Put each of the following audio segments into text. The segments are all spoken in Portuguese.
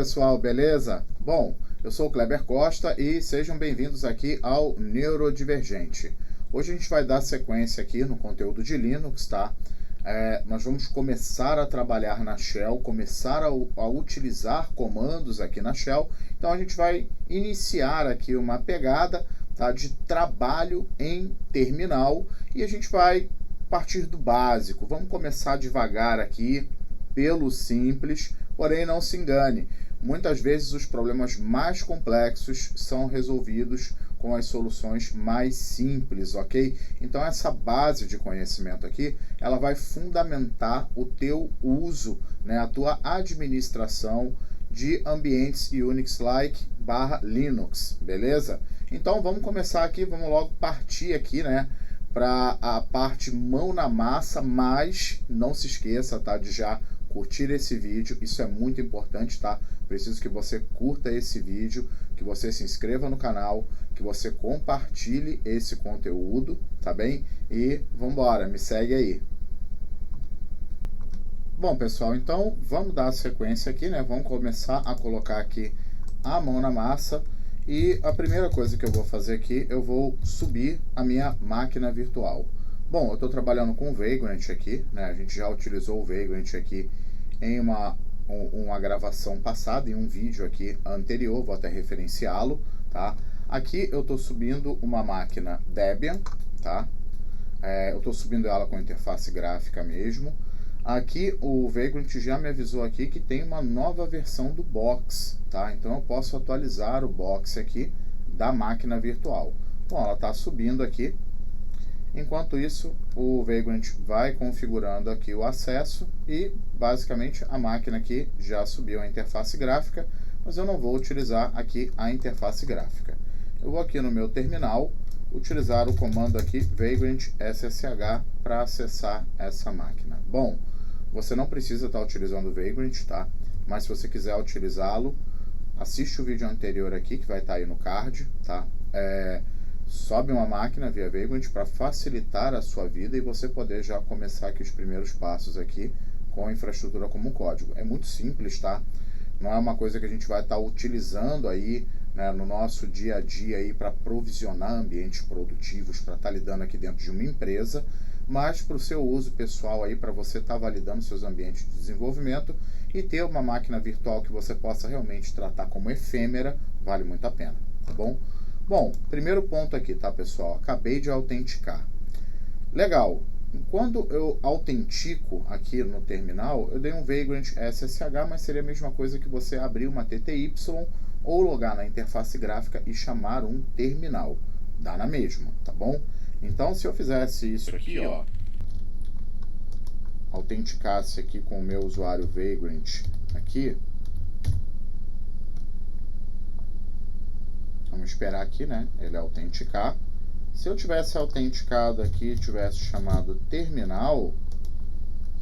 pessoal, beleza? Bom, eu sou o Kleber Costa e sejam bem-vindos aqui ao Neurodivergente. Hoje a gente vai dar sequência aqui no conteúdo de Linux, tá? Nós vamos começar a trabalhar na Shell, começar a utilizar comandos aqui na Shell. Então a gente vai iniciar aqui uma pegada, tá, de trabalho em terminal e a gente vai partir do básico. Vamos começar devagar aqui, pelo simples, porém não se engane. Muitas vezes os problemas mais complexos são resolvidos com as soluções mais simples, ok? Então essa base de conhecimento aqui, ela vai fundamentar o teu uso, né, a tua administração de ambientes Unix-like / Linux, beleza? Então vamos começar aqui, vamos logo partir aqui, né, para a parte mão na massa, mas não se esqueça, tá, de já curtir esse vídeo, isso é muito importante, tá? Preciso que você curta esse vídeo, que você se inscreva no canal, que você compartilhe esse conteúdo, tá bem? E vambora, me segue aí. Bom, pessoal, então vamos dar a sequência aqui, né? Vamos começar a colocar aqui a mão na massa. E a primeira coisa que eu vou fazer aqui, eu vou subir a minha máquina virtual. Bom, eu estou trabalhando com o Vagrant aqui, né? A gente já utilizou o Vagrant aqui em uma gravação passada, em um vídeo aqui anterior, vou até referenciá-lo, tá? Aqui eu estou subindo uma máquina Debian, tá? Eu estou subindo ela com interface gráfica mesmo. Aqui o Vagrant já me avisou aqui que tem uma nova versão do box, tá? Então eu posso atualizar o box aqui da máquina virtual. Bom, ela está subindo aqui. Enquanto isso, o Vagrant vai configurando aqui o acesso e basicamente a máquina aqui já subiu a interface gráfica, mas eu não vou utilizar aqui a interface gráfica. Eu vou aqui no meu terminal utilizar o comando aqui Vagrant SSH para acessar essa máquina. Bom, você não precisa estar utilizando o Vagrant, tá? Mas se você quiser utilizá-lo, assiste o vídeo anterior aqui que vai estar aí no card, tá? Sobe uma máquina via Vagrant para facilitar a sua vida e você poder já começar aqui os primeiros passos aqui com a infraestrutura como código. É muito simples, tá? Não é uma coisa que a gente vai estar utilizando aí, né, no nosso dia a dia aí para provisionar ambientes produtivos, para estar lidando aqui dentro de uma empresa, mas para o seu uso pessoal aí, para você estar validando seus ambientes de desenvolvimento e ter uma máquina virtual que você possa realmente tratar como efêmera, vale muito a pena, tá bom? Bom, primeiro ponto aqui, tá, pessoal? Acabei de autenticar. Legal. Quando eu autentico aqui no terminal, eu dei um Vagrant SSH, mas seria a mesma coisa que você abrir uma TTY ou logar na interface gráfica e chamar um terminal. Dá na mesma, tá bom? Então, se eu fizesse isso aqui, ó, autenticasse aqui com o meu usuário Vagrant aqui, vamos esperar aqui, né, ele autenticar. Se eu tivesse autenticado aqui, tivesse chamado terminal,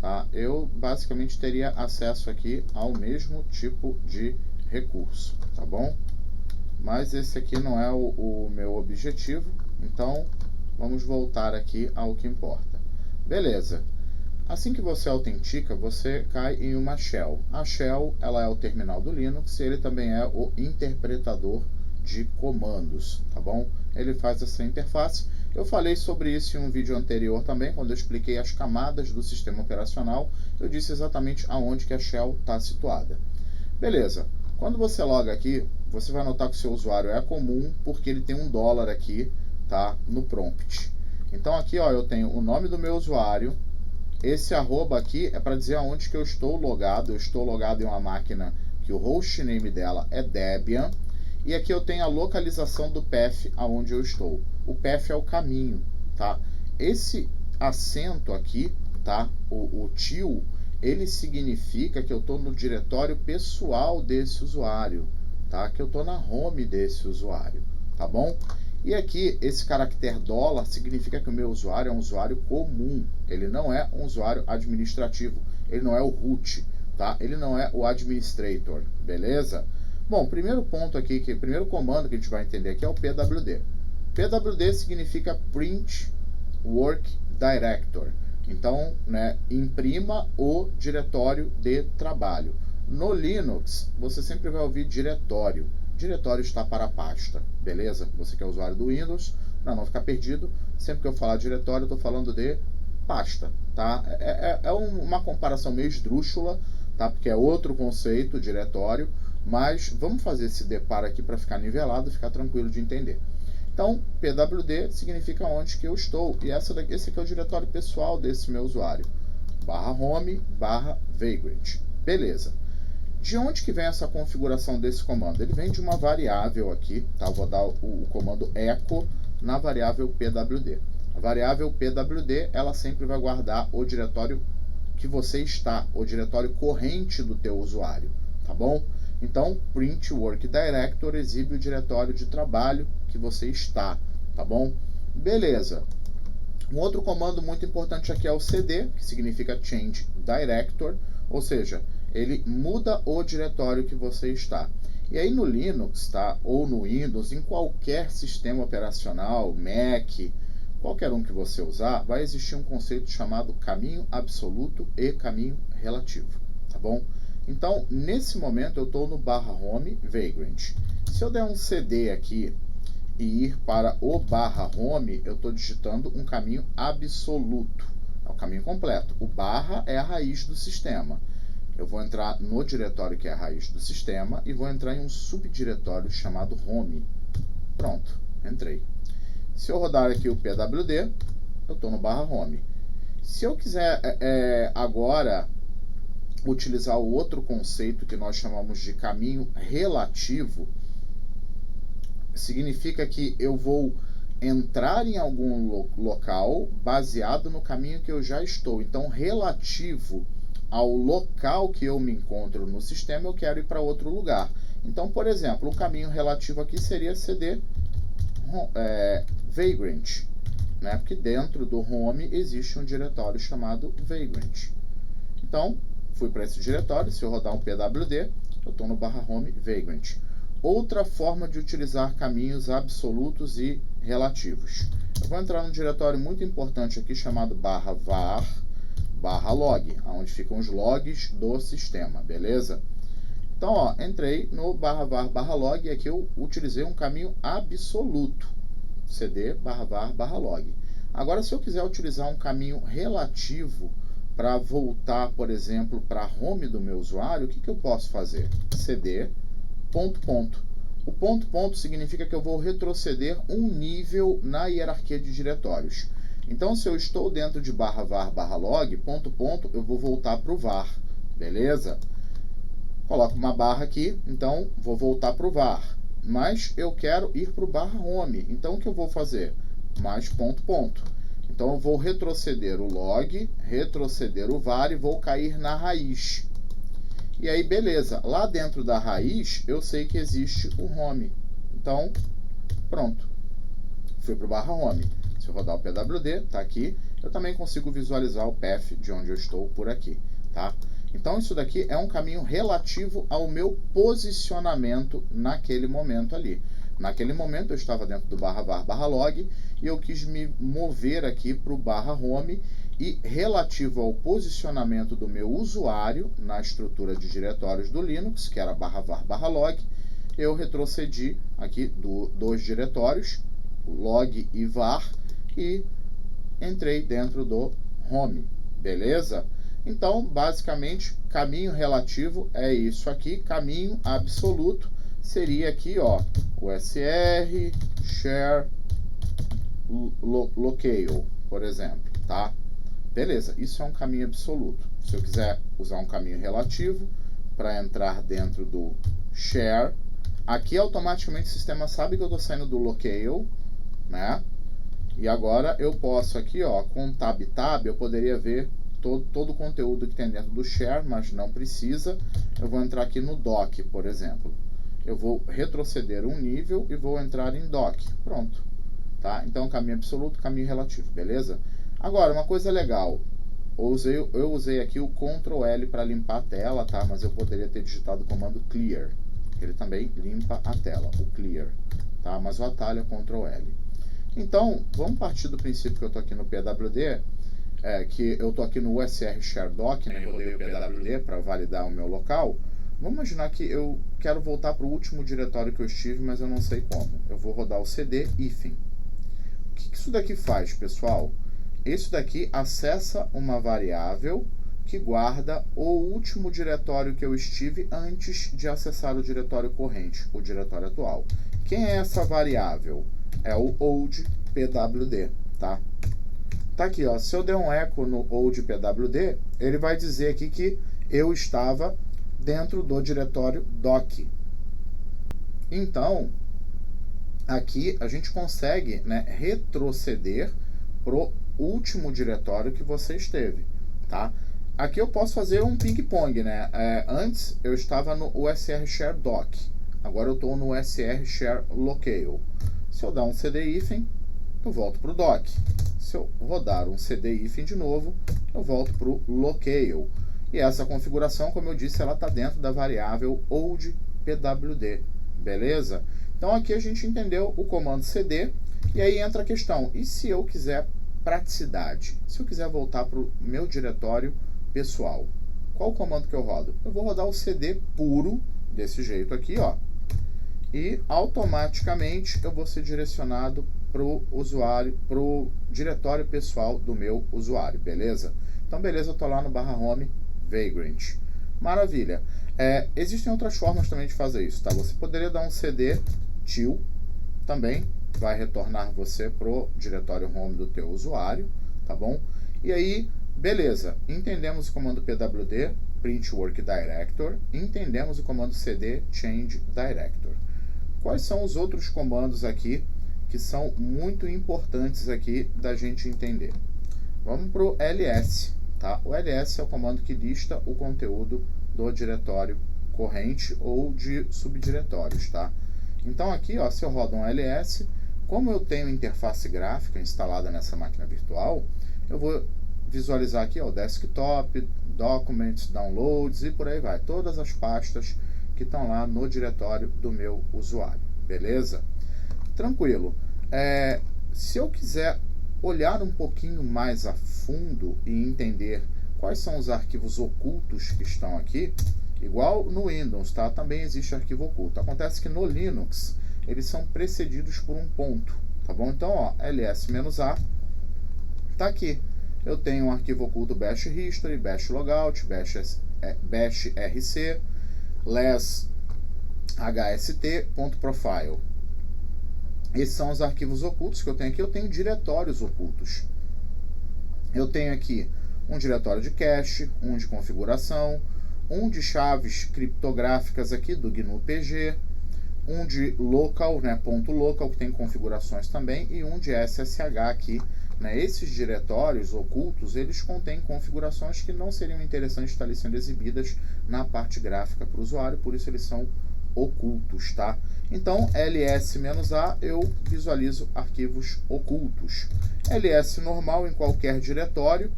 tá, eu basicamente teria acesso aqui ao mesmo tipo de recurso, tá bom? Mas esse aqui não é o meu objetivo, então vamos voltar aqui ao que importa. Beleza. Assim que você autentica, você cai em uma shell. A shell, ela é o terminal do Linux e ele também é o interpretador de comandos, tá bom? Ele faz essa interface. Eu falei sobre isso em um vídeo anterior também, quando eu expliquei as camadas do sistema operacional, eu disse exatamente aonde que a shell está situada. Beleza. Quando você loga aqui, você vai notar que o seu usuário é comum, porque ele tem $1 aqui, tá, no prompt. Então aqui, ó, eu tenho o nome do meu usuário. Esse arroba aqui é para dizer aonde que eu estou logado. Eu estou logado em uma máquina que o hostname dela é Debian. E aqui eu tenho a localização do path aonde eu estou. O path é o caminho, tá? Esse acento aqui, tá? O til, ele significa que eu estou no diretório pessoal desse usuário, tá? Que eu estou na home desse usuário, tá bom? E aqui, esse caractere $, significa que o meu usuário é um usuário comum. Ele não é um usuário administrativo. Ele não é o root, tá? Ele não é o administrator, beleza? Bom, primeiro ponto aqui, primeiro comando que a gente vai entender aqui é o PWD. PWD significa Print Work Director. Então, né, imprima o diretório de trabalho. No Linux, você sempre vai ouvir diretório. Diretório está para pasta, beleza? Você que é usuário do Windows, para não ficar perdido, sempre que eu falar diretório, eu estou falando de pasta, tá? É uma comparação meio esdrúxula, tá? Porque é outro conceito, diretório, mas vamos fazer esse deparo aqui para ficar nivelado e ficar tranquilo de entender. Então, pwd significa onde que eu estou, e esse aqui é o diretório pessoal desse meu usuário, /home /vagrant. Beleza. De onde que vem essa configuração desse comando? Ele vem de uma variável aqui, tá? Eu vou dar o comando echo na variável pwd. A variável pwd, ela sempre vai guardar o diretório que você está, o diretório corrente do teu usuário, tá bom? Então, print work director exibe o diretório de trabalho que você está, tá bom? Beleza. Um outro comando muito importante aqui é o cd, que significa change director, ou seja, ele muda o diretório que você está. E aí no Linux, tá? Ou no Windows, em qualquer sistema operacional, Mac, qualquer um que você usar, vai existir um conceito chamado caminho absoluto e caminho relativo, tá bom? Então, nesse momento, eu estou no /home vagrant. Se eu der um cd aqui e ir para o /home, eu estou digitando um caminho absoluto, é o caminho completo. O barra é a raiz do sistema. Eu vou entrar no diretório que é a raiz do sistema e vou entrar em um subdiretório chamado home. Pronto, entrei. Se eu rodar aqui o pwd, eu estou no /home. Se eu quiser agora utilizar o outro conceito que nós chamamos de caminho relativo, significa que eu vou entrar em algum local baseado no caminho que eu já estou. Então, relativo ao local que eu me encontro no sistema, eu quero ir para outro lugar. Então, por exemplo, o caminho relativo aqui seria cd vagrant, né? Porque dentro do home existe um diretório chamado vagrant. Então, fui para esse diretório. Se eu rodar um pwd, eu estou no /home vagrant. Outra forma de utilizar caminhos absolutos e relativos. Eu vou entrar num diretório muito importante aqui chamado /var /log, onde ficam os logs do sistema, beleza? Então, ó, entrei no /var /log e aqui eu utilizei um caminho absoluto, cd /var /log. Agora, se eu quiser utilizar um caminho relativo para voltar, por exemplo, para a home do meu usuário, o que eu posso fazer? cd ponto. O ponto significa que eu vou retroceder um nível na hierarquia de diretórios. Então, se eu estou dentro de /var /log, eu vou voltar para o var, beleza? Coloco uma barra aqui, então vou voltar para o var. Mas eu quero ir para o /home, então o que eu vou fazer? Mais ponto. Então eu vou retroceder o log, retroceder o var e vou cair na raiz. E aí, beleza, lá dentro da raiz eu sei que existe o home. Então, pronto. Fui para o /home. Se eu rodar o pwd, tá aqui, eu também consigo visualizar o path de onde eu estou por aqui, tá? Então, isso daqui é um caminho relativo ao meu posicionamento naquele momento ali. Naquele momento eu estava dentro do /var /log e eu quis me mover aqui para o /home e relativo ao posicionamento do meu usuário na estrutura de diretórios do Linux, que era /var /log, eu retrocedi aqui dos diretórios, log e var, e entrei dentro do home, beleza? Então, basicamente, caminho relativo é isso aqui, caminho absoluto seria aqui, ó, usr share locale, por exemplo, tá? Beleza, isso é um caminho absoluto. Se eu quiser usar um caminho relativo para entrar dentro do share, aqui automaticamente o sistema sabe que eu estou saindo do locale, né? E agora eu posso aqui, ó, com tab, eu poderia ver todo o conteúdo que tem dentro do share, mas não precisa. Eu vou entrar aqui no doc, por exemplo. Eu vou retroceder um nível e vou entrar em doc. Pronto. Tá? Então, caminho absoluto, caminho relativo, beleza? Agora, uma coisa legal. Eu usei aqui o Ctrl L para limpar a tela, tá? Mas eu poderia ter digitado o comando clear, que ele também limpa a tela, o clear. Tá? Mas o atalho é Ctrl L. Então, vamos partir do princípio que eu estou aqui no pwd, que eu estou aqui no usr share doc, né? Rodei o pwd para validar o meu local. Vamos imaginar que eu quero voltar para o último diretório que eu estive, mas eu não sei como. Eu vou rodar o cd hífen. O que isso daqui faz, pessoal? Isso daqui acessa uma variável que guarda o último diretório que eu estive antes de acessar o diretório corrente, o diretório atual. Quem é essa variável? É o old pwd, tá? Tá aqui, ó. Se eu der um eco no old pwd, ele vai dizer aqui que eu estava dentro do diretório doc. Então, aqui a gente consegue, né, retroceder pro último diretório que você esteve, tá? Aqui eu posso fazer um ping-pong, né? Antes eu estava no usr share doc, agora eu estou no usr share locale. Se eu dar um cd hífen, eu volto para o doc. Se eu rodar um cd hífen de novo, eu volto para o locale. E essa configuração, como eu disse, ela está dentro da variável old pwd, beleza? Então aqui a gente entendeu o comando cd, e aí entra a questão, e se eu quiser praticidade? Se eu quiser voltar para o meu diretório pessoal, qual o comando que eu rodo? Eu vou rodar o cd puro, desse jeito aqui, ó, e automaticamente eu vou ser direcionado para o usuário, para o diretório pessoal do meu usuário, beleza? Então beleza, eu estou lá no /home Vagrant. Maravilha. Existem outras formas também de fazer isso, tá? Você poderia dar um cd till, também vai retornar você pro diretório home do teu usuário, tá bom? E aí, beleza, entendemos o comando pwd, print work director, entendemos o comando cd, change director. Quais são os outros comandos aqui que são muito importantes aqui da gente entender? Vamos pro ls, tá? O ls é o comando que lista o conteúdo do diretório corrente ou de subdiretórios, tá? Então aqui, ó, se eu rodo um ls, como eu tenho interface gráfica instalada nessa máquina virtual, eu vou visualizar aqui, ó, o desktop, documents, downloads e por aí vai. Todas as pastas que estão lá no diretório do meu usuário, beleza? Tranquilo. Se eu quiser olhar um pouquinho mais a fundo e entender quais são os arquivos ocultos que estão aqui, igual no Windows, tá? Também existe arquivo oculto. Acontece que no Linux eles são precedidos por um ponto, tá bom? Então, ó, ls-a tá aqui. Eu tenho um arquivo oculto bash history, bash logout, bash rc, les hst.profile. Esses são os arquivos ocultos que eu tenho aqui. Eu tenho diretórios ocultos. Eu tenho aqui um diretório de cache, um de configuração, um de chaves criptográficas aqui do GNU-PG, um de local, né, .local, que tem configurações também, e um de SSH aqui, né. Esses diretórios ocultos, eles contêm configurações que não seriam interessantes estar ali sendo exibidas na parte gráfica para o usuário, por isso eles são ocultos, tá? Então, ls-a, eu visualizo arquivos ocultos. ls normal, em qualquer diretório,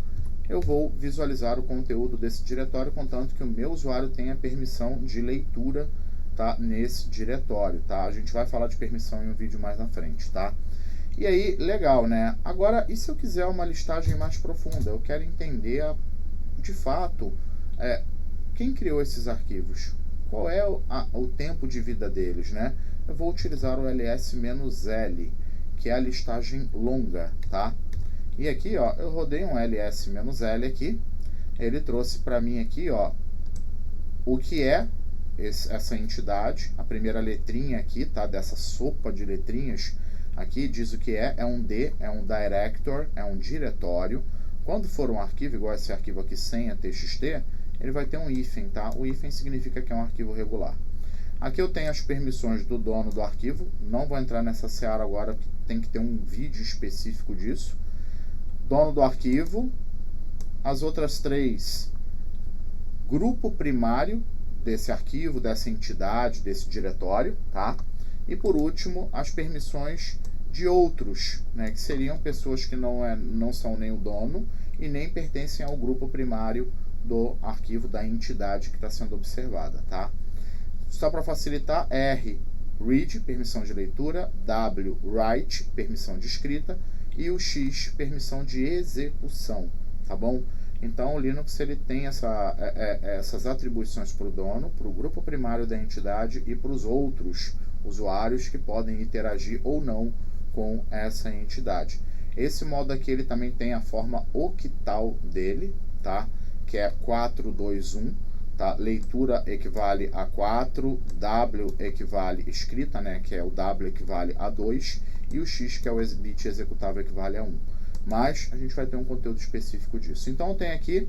eu vou visualizar o conteúdo desse diretório, contanto que o meu usuário tenha permissão de leitura, tá, nesse diretório, tá? A gente vai falar de permissão em um vídeo mais na frente, tá? E aí, legal, né? Agora, e se eu quiser uma listagem mais profunda? Eu quero entender, de fato, quem criou esses arquivos? Qual é o tempo de vida deles, né? Eu vou utilizar o ls-l, que é a listagem longa, tá? E aqui, ó, eu rodei um ls-l aqui, ele trouxe para mim aqui, ó, o que é essa entidade, a primeira letrinha aqui, tá, dessa sopa de letrinhas, aqui diz o que é um D, é um director, é um diretório. Quando for um arquivo, igual esse arquivo aqui, senha txt, ele vai ter um hífen, tá? O hífen significa que é um arquivo regular. Aqui eu tenho as permissões do dono do arquivo, não vou entrar nessa seara agora, porque tem que ter um vídeo específico disso. Dono do arquivo, as outras três, grupo primário desse arquivo, dessa entidade, desse diretório, tá? E por último, as permissões de outros, né, que seriam pessoas que não são nem o dono e nem pertencem ao grupo primário do arquivo da entidade que está sendo observada, tá? Só para facilitar, R, read, permissão de leitura, W, write, permissão de escrita, e o X, permissão de execução, tá bom? Então o Linux ele tem essas atribuições para o dono, para o grupo primário da entidade e para os outros usuários que podem interagir ou não com essa entidade. Esse modo aqui ele também tem a forma octal dele, tá? Que é 421, tá? Leitura equivale a 4, W equivale escrita, né? Que é o W equivale a 2 e o X, que é o bit executável, equivale a 1. Mas a gente vai ter um conteúdo específico disso. Então tem aqui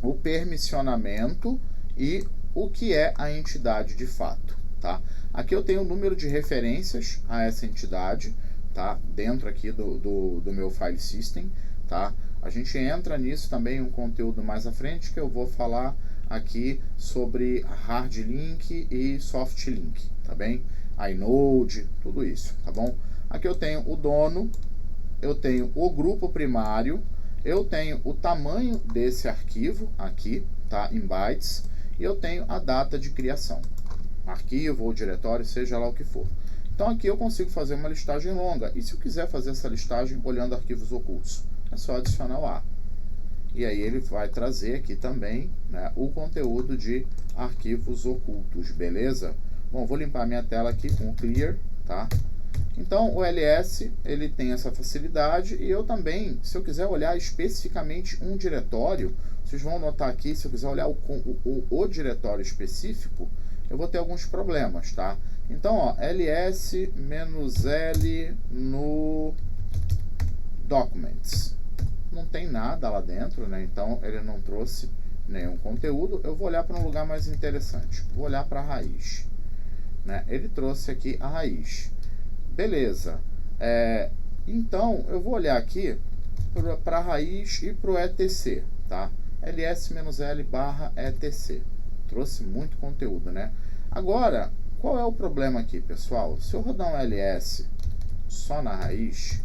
o permissionamento e o que é a entidade de fato, tá? Aqui eu tenho o número de referências a essa entidade, tá? Dentro aqui do meu file system, tá? A gente entra nisso também um conteúdo mais à frente, que eu vou falar aqui sobre hard link e soft link, tá bem? inode, tudo isso, tá bom? Aqui eu tenho o dono, eu tenho o grupo primário, eu tenho o tamanho desse arquivo aqui, tá? Em bytes, e eu tenho a data de criação, arquivo ou diretório, seja lá o que for. Então aqui eu consigo fazer uma listagem longa, e se eu quiser fazer essa listagem olhando arquivos ocultos, é só adicionar o A. E aí ele vai trazer aqui também, né, o conteúdo de arquivos ocultos, beleza? Bom, vou limpar minha tela aqui com o clear, tá? Então o ls ele tem essa facilidade, e eu também, se eu quiser olhar especificamente um diretório, vocês vão notar aqui, se eu quiser olhar o diretório específico, eu vou ter alguns problemas, tá? Então, ó, ls-l no documents. Não tem nada lá dentro, né? Então ele não trouxe nenhum conteúdo. Eu vou olhar para um lugar mais interessante. Vou olhar para a raiz, né? Ele trouxe aqui a raiz. Beleza. Então eu vou olhar aqui para a raiz e para o etc, tá? ls-l barra etc. Trouxe muito conteúdo, né? Agora, qual é o problema aqui, pessoal? Se eu rodar um ls só na raiz,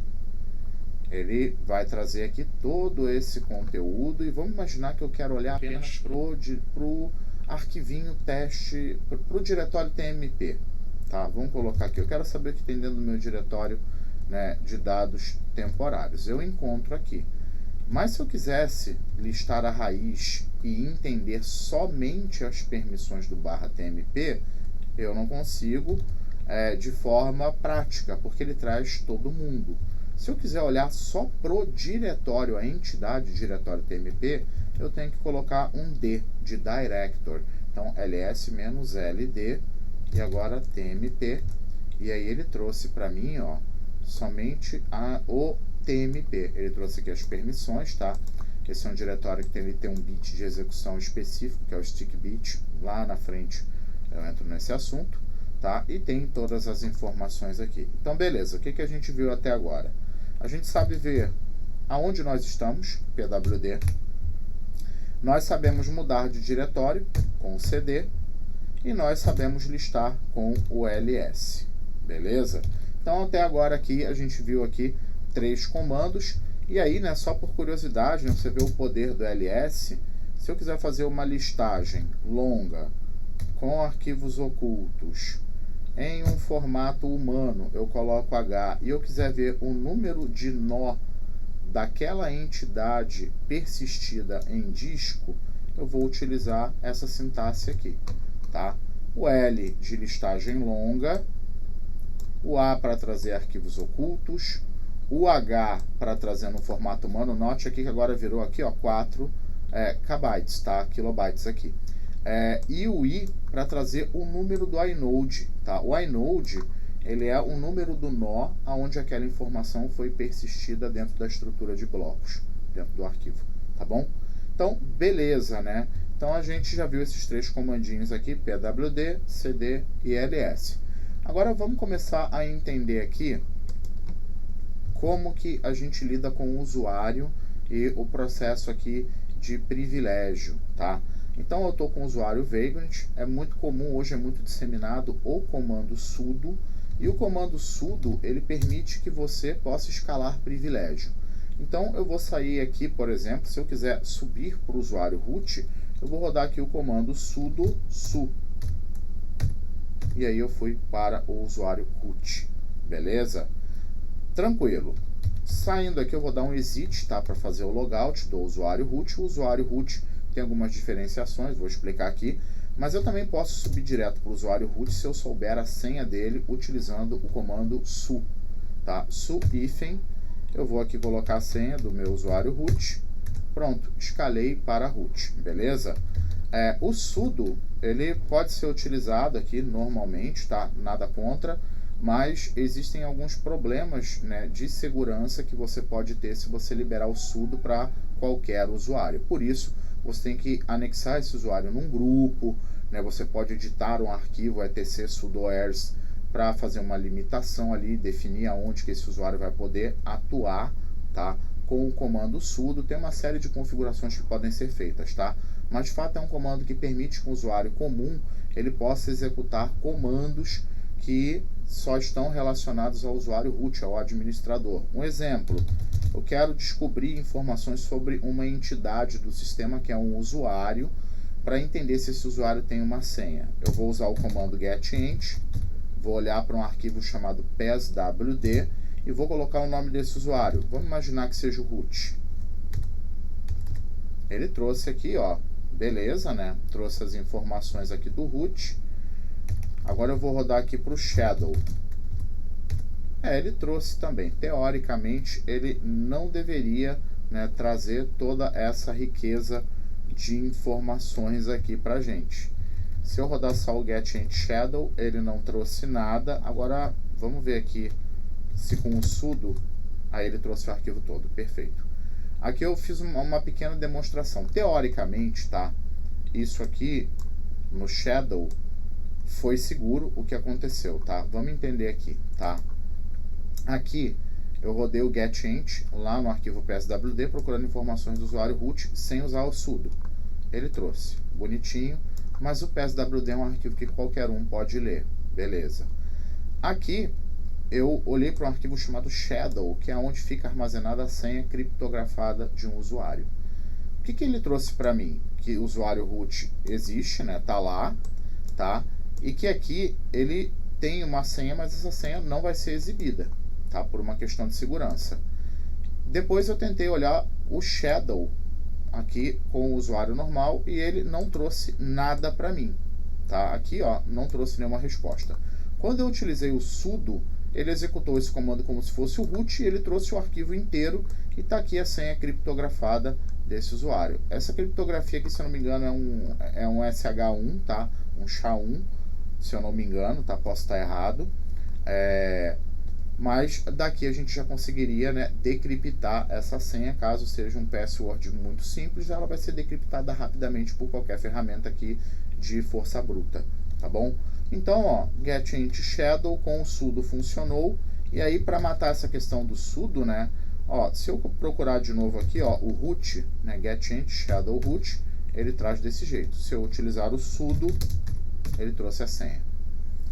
ele vai trazer aqui todo esse conteúdo, e vamos imaginar que eu quero olhar apenas pro arquivinho teste, pro diretório tmp, tá? Vamos colocar aqui, eu quero saber o que tem dentro do meu diretório, né, de dados temporários. Eu encontro aqui. Mas se eu quisesse listar a raiz e entender somente as permissões do /tmp, eu não consigo de forma prática, porque ele traz todo mundo. Se eu quiser olhar só pro diretório, a entidade diretório tmp, eu tenho que colocar um D de director. Então ls-ld e agora tmp, e aí ele trouxe para mim, ó, somente o tmp. Ele trouxe aqui as permissões, tá? Esse é um diretório que ele tem um bit de execução específico, que é o stick bit. Lá na frente eu entro nesse assunto, tá? E tem todas as informações aqui. Então beleza, o que a gente viu até agora? A gente sabe ver aonde nós estamos, pwd. Nós sabemos mudar de diretório com o cd, e nós sabemos listar com o ls, beleza? Então até agora aqui a gente viu aqui 3 comandos, e aí, né, só por curiosidade, né, você vê o poder do ls. Se eu quiser fazer uma listagem longa com arquivos ocultos em um formato humano, eu coloco H, e eu quiser ver o número de nó daquela entidade persistida em disco, eu vou utilizar essa sintaxe aqui, tá? O L de listagem longa, o A para trazer arquivos ocultos, o H para trazer no formato humano. Note aqui que agora virou aqui, ó, 4 kbytes, tá? Kilobytes aqui. E o I para trazer o número do inode, tá? O inode, ele é o número do nó aonde aquela informação foi persistida dentro da estrutura de blocos, dentro do arquivo, tá bom? Então, beleza, né? Então a gente já viu esses 3 comandinhos aqui, pwd, cd e ls. Agora vamos começar a entender aqui como que a gente lida com o usuário e o processo aqui de privilégio, tá? Então eu estou com o usuário Vagrant. É muito comum, hoje é muito disseminado o comando sudo, e o comando sudo ele permite que você possa escalar privilégio. Então eu vou sair aqui, por exemplo, se eu quiser subir para o usuário root, eu vou rodar aqui o comando sudo su, e aí eu fui para o usuário root, beleza? Tranquilo. Saindo aqui eu vou dar um exit, tá, para fazer o logout do usuário root. O usuário root tem algumas diferenciações, vou explicar aqui, mas eu também posso subir direto para o usuário root se eu souber a senha dele utilizando o comando su, tá? Su hífen, eu vou aqui colocar a senha do meu usuário root, pronto, escalei para root, beleza? O sudo, ele pode ser utilizado aqui normalmente, tá? Nada contra, mas existem alguns problemas, né, de segurança que você pode ter se você liberar o sudo para qualquer usuário. Por isso, você tem que anexar esse usuário num grupo, né? Você pode editar um arquivo etc sudoers para fazer uma limitação ali, definir aonde que esse usuário vai poder atuar, tá? Com o comando sudo, tem uma série de configurações que podem ser feitas, tá? Mas de fato é um comando que permite que o usuário comum ele possa executar comandos que só estão relacionados ao usuário root, ao administrador. Um exemplo, eu quero descobrir informações sobre uma entidade do sistema que é um usuário, para entender se esse usuário tem uma senha. Eu vou usar o comando getInt, vou olhar para um arquivo chamado passwd e vou colocar o nome desse usuário. Vamos imaginar que seja o root. Ele trouxe aqui, ó, beleza, né? Trouxe as informações aqui do root. Agora eu vou rodar aqui para o shadow. Ele trouxe também. Teoricamente, ele não deveria, né, trazer toda essa riqueza de informações aqui para gente. Se eu rodar só o getInt shadow, ele não trouxe nada. Agora vamos ver aqui se com o sudo, aí ele trouxe o arquivo todo. Perfeito. Aqui eu fiz uma pequena demonstração. Teoricamente, tá? Isso aqui no shadow foi seguro o que aconteceu, tá? Vamos entender aqui, tá? Aqui eu rodei o getInt lá no arquivo passwd procurando informações do usuário root sem usar o sudo. Ele trouxe, bonitinho, mas o passwd é um arquivo que qualquer um pode ler, beleza. Aqui eu olhei para um arquivo chamado shadow, que é onde fica armazenada a senha criptografada de um usuário. O que ele trouxe para mim? Que o usuário root existe, né? Tá lá, tá? E que aqui ele tem uma senha, mas essa senha não vai ser exibida, tá? Por uma questão de segurança. Depois eu tentei olhar o shadow aqui com o usuário normal e ele não trouxe nada para mim, tá? Aqui, ó, não trouxe nenhuma resposta. Quando eu utilizei o sudo, ele executou esse comando como se fosse o root e ele trouxe o arquivo inteiro e tá aqui a senha criptografada desse usuário. Essa criptografia aqui, se eu não me engano, é um SH1, tá? Um SHA-1, se eu não me engano, tá? Posso estar errado. Mas daqui a gente já conseguiria, né, decriptar essa senha. Caso seja um password muito simples, ela vai ser decriptada rapidamente por qualquer ferramenta aqui de força bruta, tá bom? Então, ó, getInt shadow com o sudo funcionou. E aí, para matar essa questão do sudo, né, ó, se eu procurar de novo aqui, ó, o root, né, getInt shadow root, ele traz desse jeito. Se eu utilizar o sudo, ele trouxe a senha.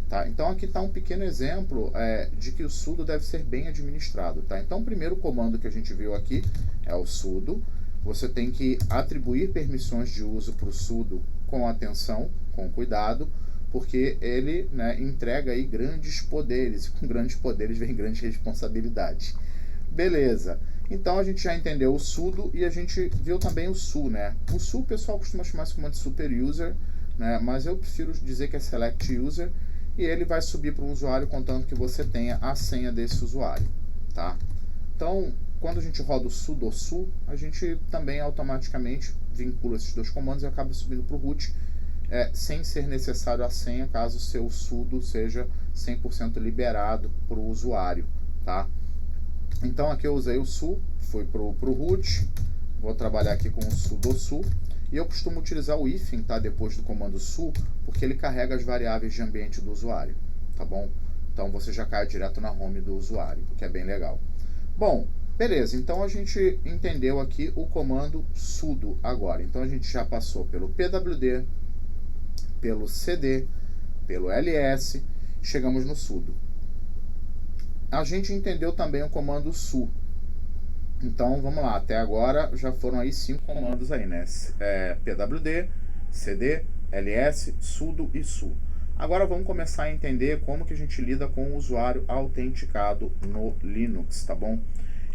Tá? Então aqui está um pequeno exemplo de que o sudo deve ser bem administrado. Tá? Então o primeiro comando que a gente viu aqui é o sudo. Você tem que atribuir permissões de uso para o sudo com atenção, com cuidado, porque ele, né, entrega aí grandes poderes. Com grandes poderes vem grandes responsabilidades. Beleza. Então a gente já entendeu o sudo e a gente viu também o su, né? O su o pessoal costuma chamar esse comando de super user, né? Mas eu prefiro dizer que é select user. E ele vai subir para o usuário contanto que você tenha a senha desse usuário, tá? Então, quando a gente roda o sudo su, a gente também automaticamente vincula esses dois comandos e acaba subindo para o root, sem ser necessário a senha, caso o seu sudo seja 100% liberado para o usuário, tá? Então aqui eu usei o su, fui para o root, vou trabalhar aqui com o sudo su. E eu costumo utilizar o hífen, tá, depois do comando su, porque ele carrega as variáveis de ambiente do usuário, tá bom? Então você já cai direto na home do usuário, o que é bem legal. Bom, beleza, então a gente entendeu aqui o comando sudo agora. Então a gente já passou pelo pwd, pelo cd, pelo ls, chegamos no sudo. A gente entendeu também o comando su. Então, vamos lá, até agora já foram aí 5 comandos aí, né? pwd, cd, ls, sudo e su. Agora vamos começar a entender como que a gente lida com o usuário autenticado no Linux, tá bom?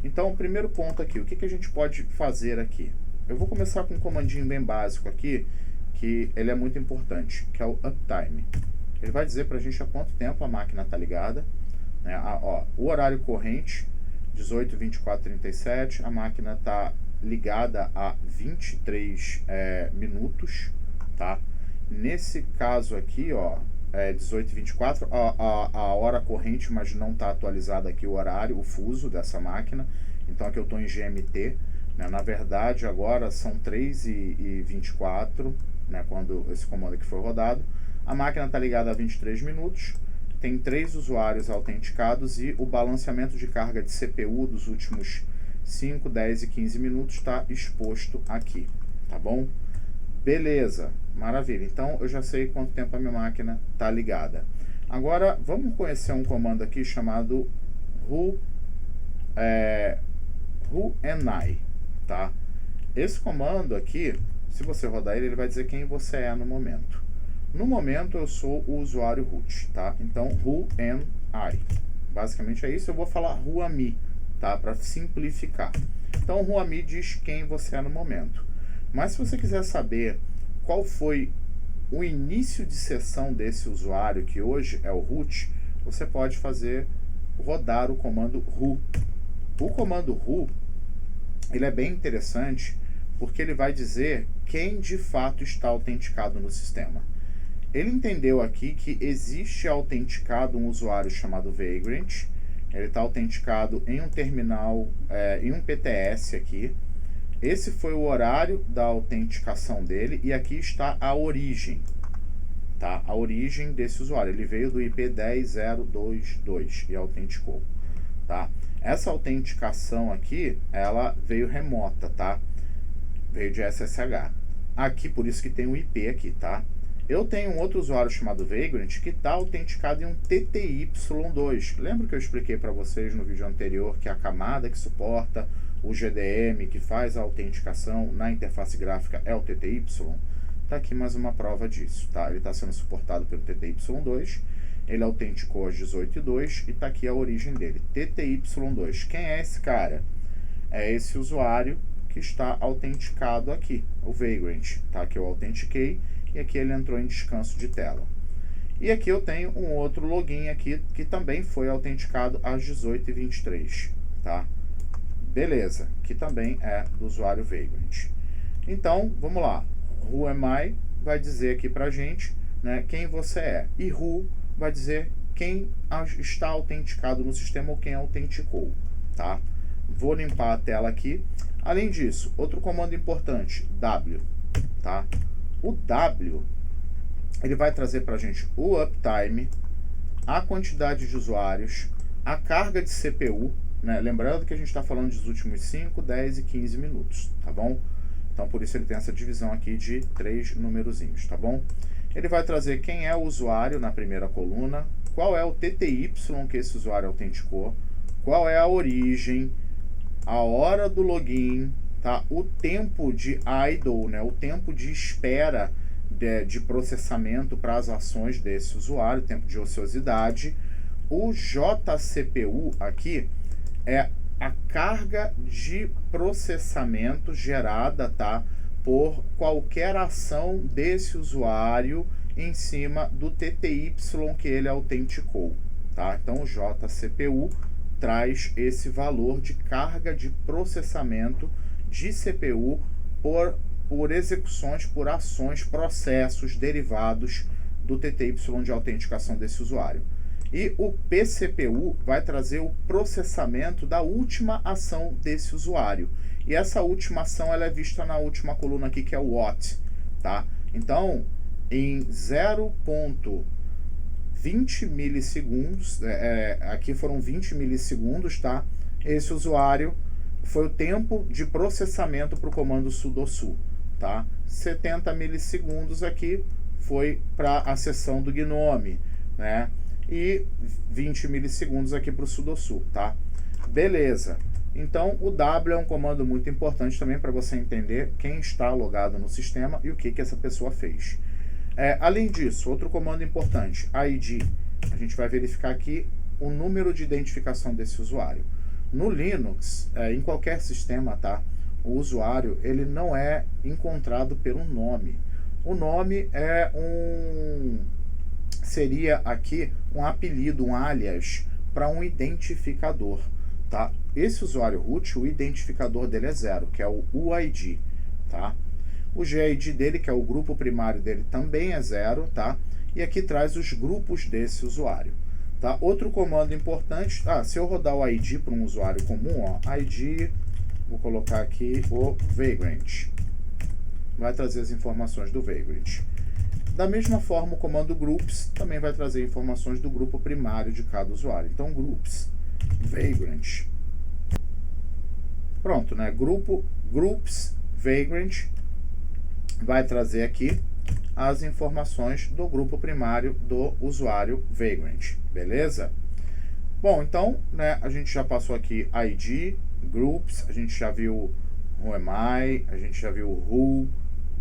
Então, o primeiro ponto aqui, o que a gente pode fazer aqui? Eu vou começar com um comandinho bem básico aqui, que ele é muito importante, que é o uptime. Ele vai dizer para a gente há quanto tempo a máquina está ligada, né? O horário corrente, 18, 24, 37, a máquina está ligada a 23 minutos, tá? Nesse caso aqui, ó, 18 e 24, a hora corrente, mas não está atualizado aqui o horário, o fuso dessa máquina. Então aqui eu estou em GMT, né? Na verdade agora são 3 e 24, né, quando esse comando aqui foi rodado. A máquina está ligada a 23 minutos, tem 3 usuários autenticados e o balanceamento de carga de CPU dos últimos 5, 10 e 15 minutos está exposto aqui, tá bom? Beleza, maravilha. Então eu já sei quanto tempo a minha máquina está ligada. Agora vamos conhecer um comando aqui chamado whoami, tá? Esse comando aqui, se você rodar ele vai dizer quem você é no momento. No momento eu sou o usuário root, tá? Então whoami, basicamente é isso. Eu vou falar whoami, tá? Para simplificar. Então whoami diz quem você é no momento. Mas se você quiser saber qual foi o início de sessão desse usuário, que hoje é o root, você pode rodar o comando who. O comando who, ele é bem interessante porque ele vai dizer quem de fato está autenticado no sistema. Ele entendeu aqui que existe autenticado um usuário chamado Vagrant. Ele está autenticado em um terminal, em um PTS aqui. Esse foi o horário da autenticação dele e aqui está a origem, tá? A origem desse usuário. Ele veio do IP 10.0.2.2 e autenticou, tá? Essa autenticação aqui, ela veio remota, tá? Veio de SSH. Aqui, por isso que tem um IP aqui, tá? Eu tenho um outro usuário chamado Vagrant que está autenticado em um TTY2. Lembra que eu expliquei para vocês no vídeo anterior que a camada que suporta o GDM, que faz a autenticação na interface gráfica, é o TTY? Tá aqui mais uma prova disso, tá? Ele está sendo suportado pelo TTY2, ele autenticou às 18h02 e tá aqui a origem dele, TTY2. Quem é esse cara? É esse usuário que está autenticado aqui, o Vagrant, tá? Que eu autentiquei e aqui ele entrou em descanso de tela. E aqui eu tenho um outro login aqui que também foi autenticado às 18h23, tá? Beleza, que também é do usuário Vagrant. Então, vamos lá. Whoami vai dizer aqui pra gente, né, quem você é. E who vai dizer quem está autenticado no sistema ou quem autenticou, tá? Vou limpar a tela aqui. Além disso, outro comando importante, w, tá? O w, ele vai trazer pra gente o uptime, a quantidade de usuários, a carga de CPU, né? Lembrando que a gente está falando dos últimos 5, 10 e 15 minutos, tá bom? Então, por isso ele tem essa divisão aqui de 3 numerozinhos, tá bom? Ele vai trazer quem é o usuário na primeira coluna, qual é o TTY que esse usuário autenticou, qual é a origem, a hora do login, tá? O tempo de idle, né? O tempo de espera de processamento para as ações desse usuário, tempo de ociosidade. O JCPU aqui é a carga de processamento gerada, tá, por qualquer ação desse usuário em cima do TTY que ele autenticou, tá? Então o JCPU traz esse valor de carga de processamento de CPU por execuções, por ações, processos derivados do TTY de autenticação desse usuário. E o PCPU vai trazer o processamento da última ação desse usuário. E essa última ação ela é vista na última coluna aqui, que é o what, tá? Então, em 0.20 milissegundos, aqui foram 20 milissegundos, tá? Esse usuário foi o tempo de processamento para o comando sudosu, tá? 70 milissegundos aqui foi para a sessão do GNOME, né? E 20 milissegundos aqui para o sudosu, tá? Beleza. Então, o W é um comando muito importante também para você entender quem está logado no sistema e o que essa pessoa fez. Além disso, outro comando importante, ID. A gente vai verificar aqui o número de identificação desse usuário. No Linux, em qualquer sistema, tá? O usuário ele não é encontrado pelo nome. O nome seria aqui um apelido, um alias para um identificador, tá? Esse usuário root, o identificador dele é 0, que é o UID, tá? O GID dele, que é o grupo primário dele, também é 0, tá? E aqui traz os grupos desse usuário, tá? Outro comando importante, se eu rodar o ID para um usuário comum, ó, ID, vou colocar aqui o Vagrant, vai trazer as informações do Vagrant. Da mesma forma, o comando groups também vai trazer informações do grupo primário de cada usuário. Então, groups, Vagrant. Pronto, né? Groups, Vagrant, vai trazer aqui as informações do grupo primário do usuário Vagrant, beleza? Bom, então, né, a gente já passou aqui ID, Groups, a gente já viu Who Am I, a gente já viu Who,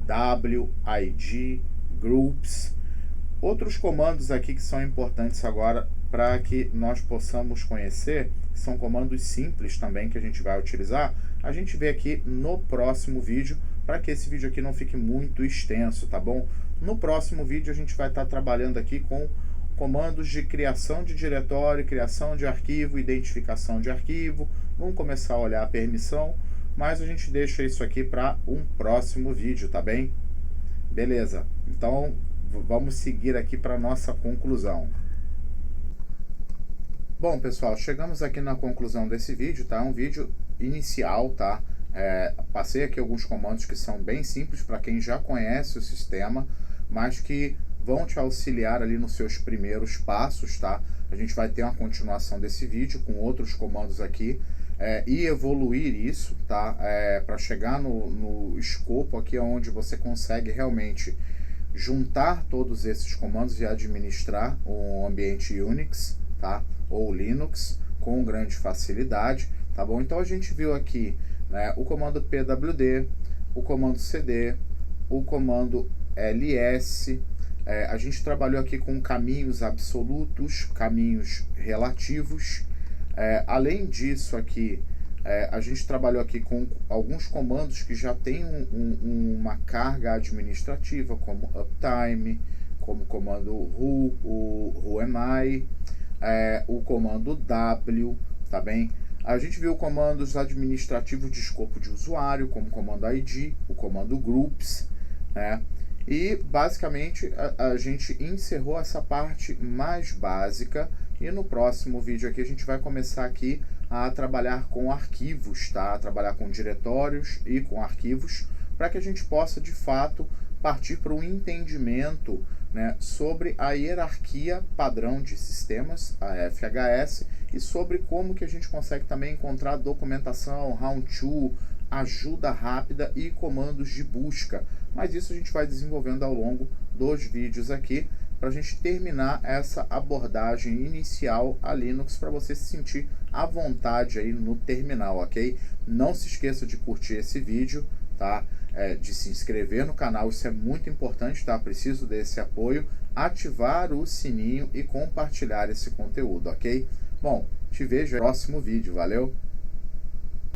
W, ID, Groups. Outros comandos aqui que são importantes agora para que nós possamos conhecer, são comandos simples também que a gente vai utilizar, a gente vê aqui no próximo vídeo, para que esse vídeo aqui não fique muito extenso, tá bom? No próximo vídeo a gente vai estar trabalhando aqui com comandos de criação de diretório, criação de arquivo, identificação de arquivo. Vamos começar a olhar a permissão, mas a gente deixa isso aqui para um próximo vídeo, tá bem? Beleza, então vamos seguir aqui para a nossa conclusão. Bom, pessoal, chegamos aqui na conclusão desse vídeo, tá? Um vídeo inicial, tá? Passei aqui alguns comandos que são bem simples para quem já conhece o sistema, mas que vão te auxiliar ali nos seus primeiros passos, tá? A gente vai ter uma continuação desse vídeo com outros comandos aqui e evoluir isso, tá? Para chegar no escopo aqui onde você consegue realmente juntar todos esses comandos e administrar um ambiente Unix, tá? Ou Linux com grande facilidade, tá bom? Então a gente viu aqui, né, o comando pwd, o comando cd, o comando ls, a gente trabalhou aqui com caminhos absolutos, caminhos relativos, além disso aqui, a gente trabalhou aqui com alguns comandos que já tem uma carga administrativa, como uptime, como o comando who am I, o comando w, tá bem? A gente viu comandos administrativos de escopo de usuário, como o comando ID, o comando groups, né? E basicamente a gente encerrou essa parte mais básica e no próximo vídeo aqui a gente vai começar aqui a trabalhar com arquivos, tá? Trabalhar com diretórios e com arquivos para que a gente possa de fato partir para um entendimento, né, sobre a hierarquia padrão de sistemas, a FHS, e sobre como que a gente consegue também encontrar documentação, how-to, ajuda rápida e comandos de busca. Mas isso a gente vai desenvolvendo ao longo dos vídeos aqui, para a gente terminar essa abordagem inicial a Linux, para você se sentir à vontade aí no terminal, ok? Não se esqueça de curtir esse vídeo, tá? De se inscrever no canal, isso é muito importante, tá? Preciso desse apoio, ativar o sininho e compartilhar esse conteúdo, ok? Bom, te vejo no próximo vídeo, valeu?